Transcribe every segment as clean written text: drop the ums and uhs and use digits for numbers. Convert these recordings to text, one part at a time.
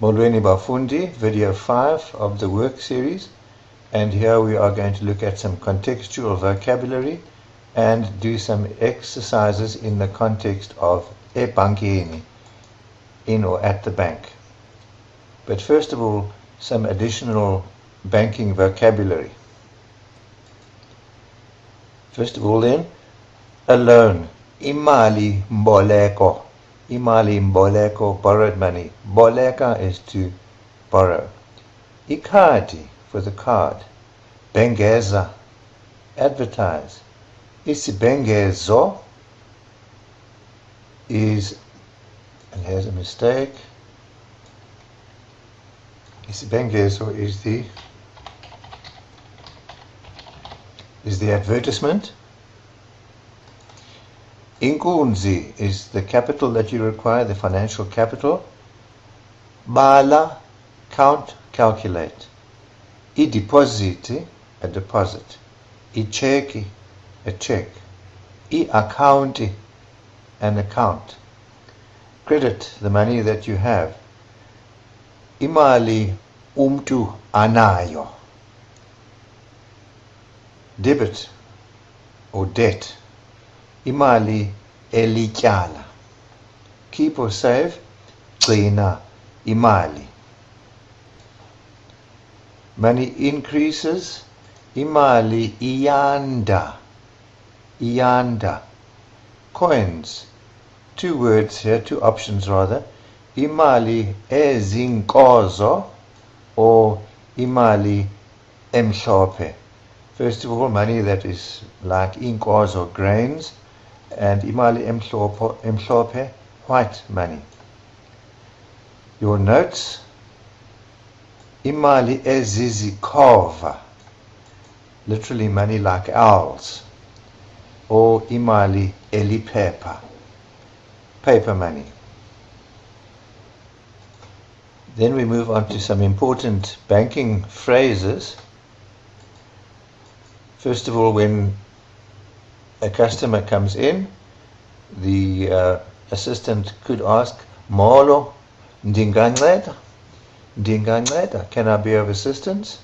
Molweni Bafundi, video 5 of the work series, and here we are going to look at some contextual vocabulary and do some exercises in the context of ebhankeni, in or at the bank. But first of all, some additional banking vocabulary. First of all then, a loan, imali mboleko. Imali mboleko, borrowed money. Boleka is to borrow. Ikhadi, for the card. Bengeza, advertise. Isibengezo is, and here's a mistake. Isibengezo is the advertisement. Inkunzi is the capital that you require, the financial capital. Bala, count, calculate. I-deposit, a deposit. I-cheki, a check. I-accounti, an account. Credit, the money that you have. Imali umtu anayo. Debit, or debt. Imali elityala. Keep or save, gcina imali. Money increases, imali iyanda. Iyanda. Coins, two words here, two options rather. Imali ezinkozo or imali emhlophe. First of all, money that is like inkozo or grains, and imali emhlophe, white money. Your notes, imali ezizikova, literally money like owls, or imali eliphepha, paper money. Then we move on to some important banking phrases. First of all, when a customer comes in, the assistant could ask, Molo, ndinganceda? Ndinganceda, can I be of assistance?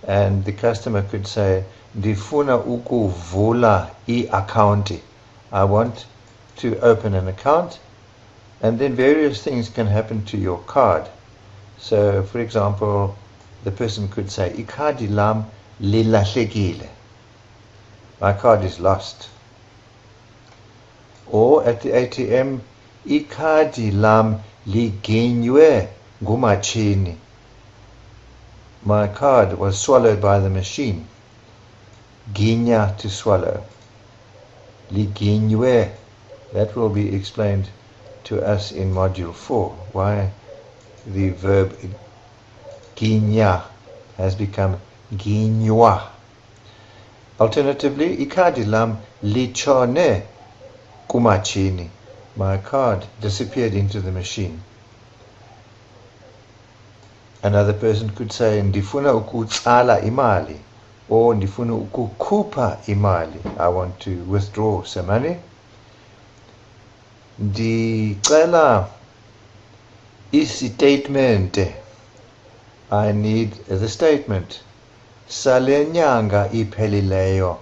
And the customer could say, ndifuna ukuvula i-accounti. I want to open an account. And then various things can happen to your card. So, for example, the person could say, ikhadi lam lilahlekile. My card is lost. Or at the ATM, ikhadi lam liginywe ngumachini. My card was swallowed by the machine. Ginya, to swallow. Liginywe, that will be explained to us in module 4, why the verb ginya has become ginywa. Alternatively, ikhadi lam lichone kumachini. My card disappeared into the machine. Another person could say, ndifuna ukutsala imali, or ndifuna ukukhupha imali. I want to withdraw some money. Ndicela isitatement. I need the statement. Sale nyanga iphelileyo,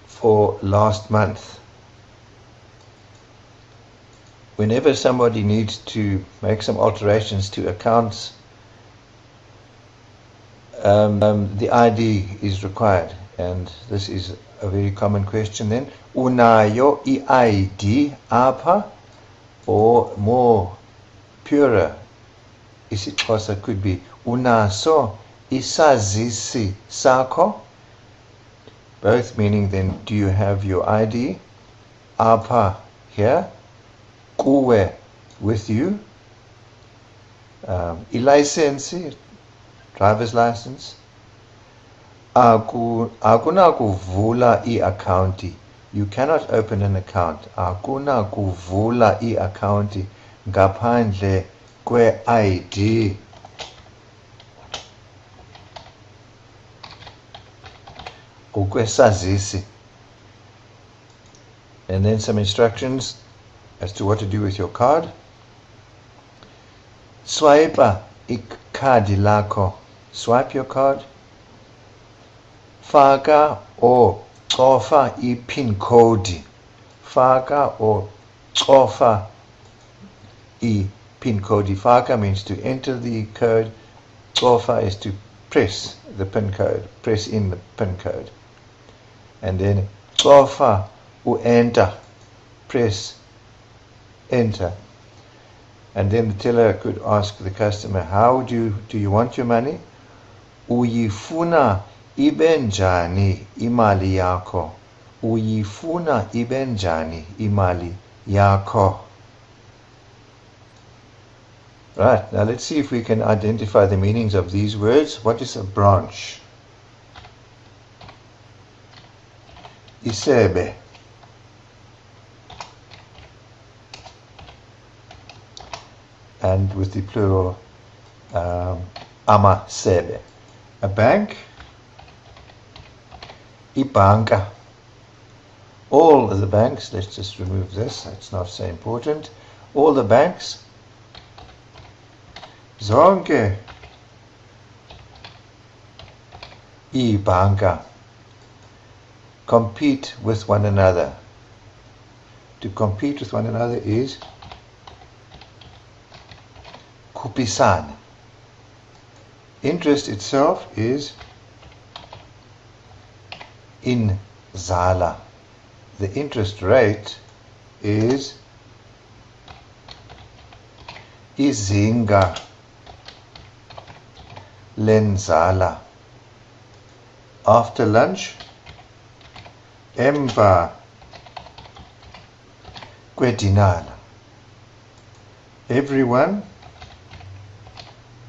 for last month. Whenever somebody needs to make some alterations to accounts, the ID is required, and this is a very common question then. Unayo i-ID apha, or more purer isiXhosa could be unaso isazisi sakho, both meaning then, do you have your ID? Apha, here. Kuwe, with you. Ilicensi, driver's license. Akunakuvula i-accounti. You cannot open an account. Akunakuvula i-accounti ngaphandle kwe-ID. Ukwesazisi. And then some instructions as to what to do with your card. Swipe ikhadi lakho. Swipe your card. Faka or cofa pin code. Faka or cofa pin code. Faka means to enter the code. Cofa is to press the pin code. Press in the pin code. And then cofa or enter. Press enter. And then the teller could ask the customer, how do you want your money? Uyifuna ibenjani imali yakho. Uyifuna ibenjani imali yakho. Right, now let's see if we can identify the meanings of these words. What is a branch? Isebe. And with the plural, amasebe. A bank, ibhanka. All of the banks, let's just remove this, that's not so important. All the banks, zonke ibhanka, compete with one another. To compete with one another is kupisana. Interest itself is inzala. The interest rate is izinga lenzala. After lunch, emva kwedinala. Everyone,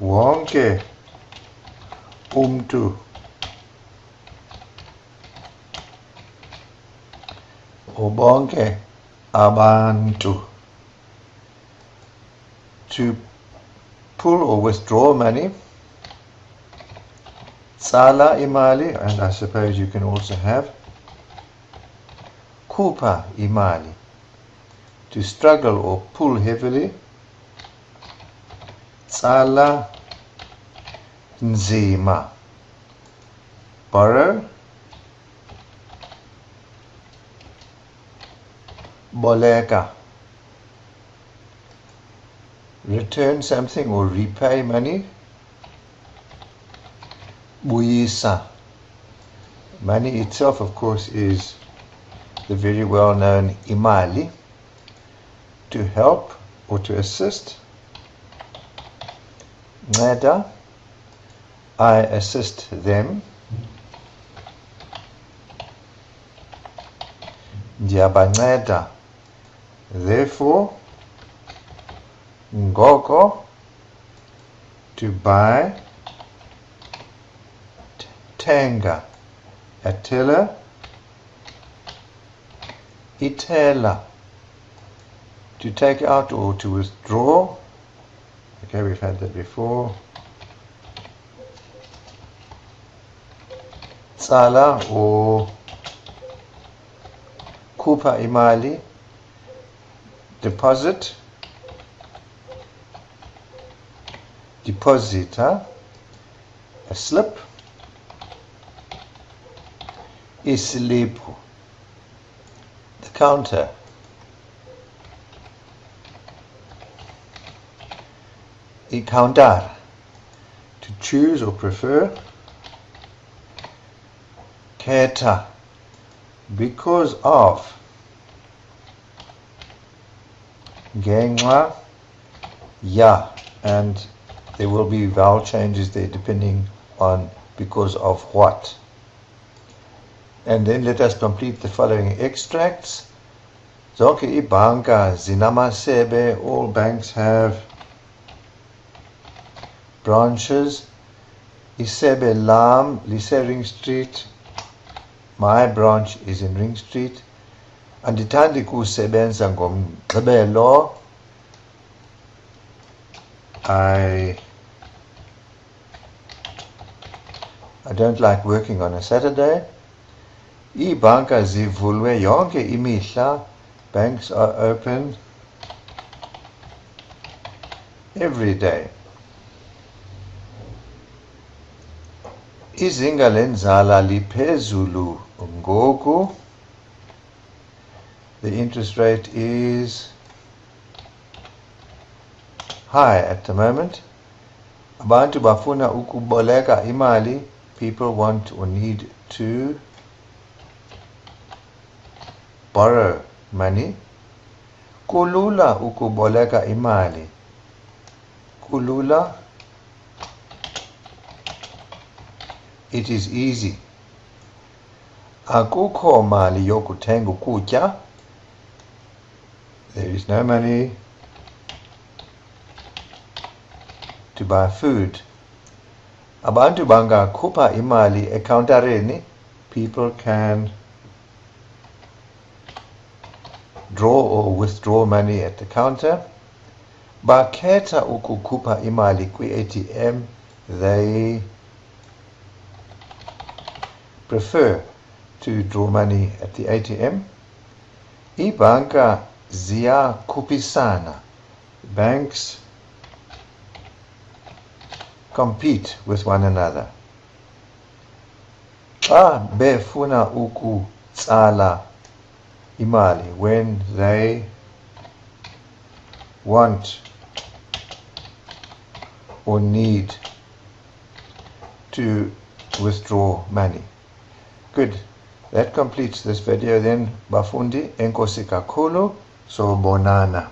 wonke umntu, bonke abantu. To pull or withdraw money, tsala imali, and I suppose you can also have khupha imali. To struggle or pull heavily, tsala nzima. Borrow, boleka. Return something or repay money, buyisa. Money itself, of course, is the very well-known imali. To help or to assist, nceda, I assist them. Ndiyabanceda, therefore, ngoko, to buy, tenga, a teller, itela, to take out or to withdraw. Okay, we've had that before. Tsala or khupha imali, deposit, depositor, a slip, isliphu, the counter. Icountar, to choose or prefer. Keta, because of. Ngenxa, ya, and there will be vowel changes there depending on because of what. And then let us complete the following extracts. Zonke ibhanka zinamasebe, all banks have branches. Isebe lam lise Ring Street, my branch is in Ring Street. Andithandi kusebenza ngomgqibelo, I don't like working on a Saturday. Ibhanka zivulwe yonke imihla, banks are open every day. Izinga lenzala liphezulu ngoku. The interest rate is high at the moment. Abantu bafuna ukuboleka imali. People want or need to borrow money. Kulula ukuboleka imali. Kulula. It is easy. Akukho mali yokuthenga ukutya. There is no money to buy food. Abantu bangakhupha imali ecountereni. People can draw or withdraw money at the counter. Bakhetha ukukhupha imali kwi-ATM. They prefer to draw money at the ATM. Ibhanka ziyakhuphisana. Banks compete with one another. Xa befuna ukutsala imali, when they want or need to withdraw money. Good. That completes this video then, Bafundi. Enkosi kakhulu. So bonana.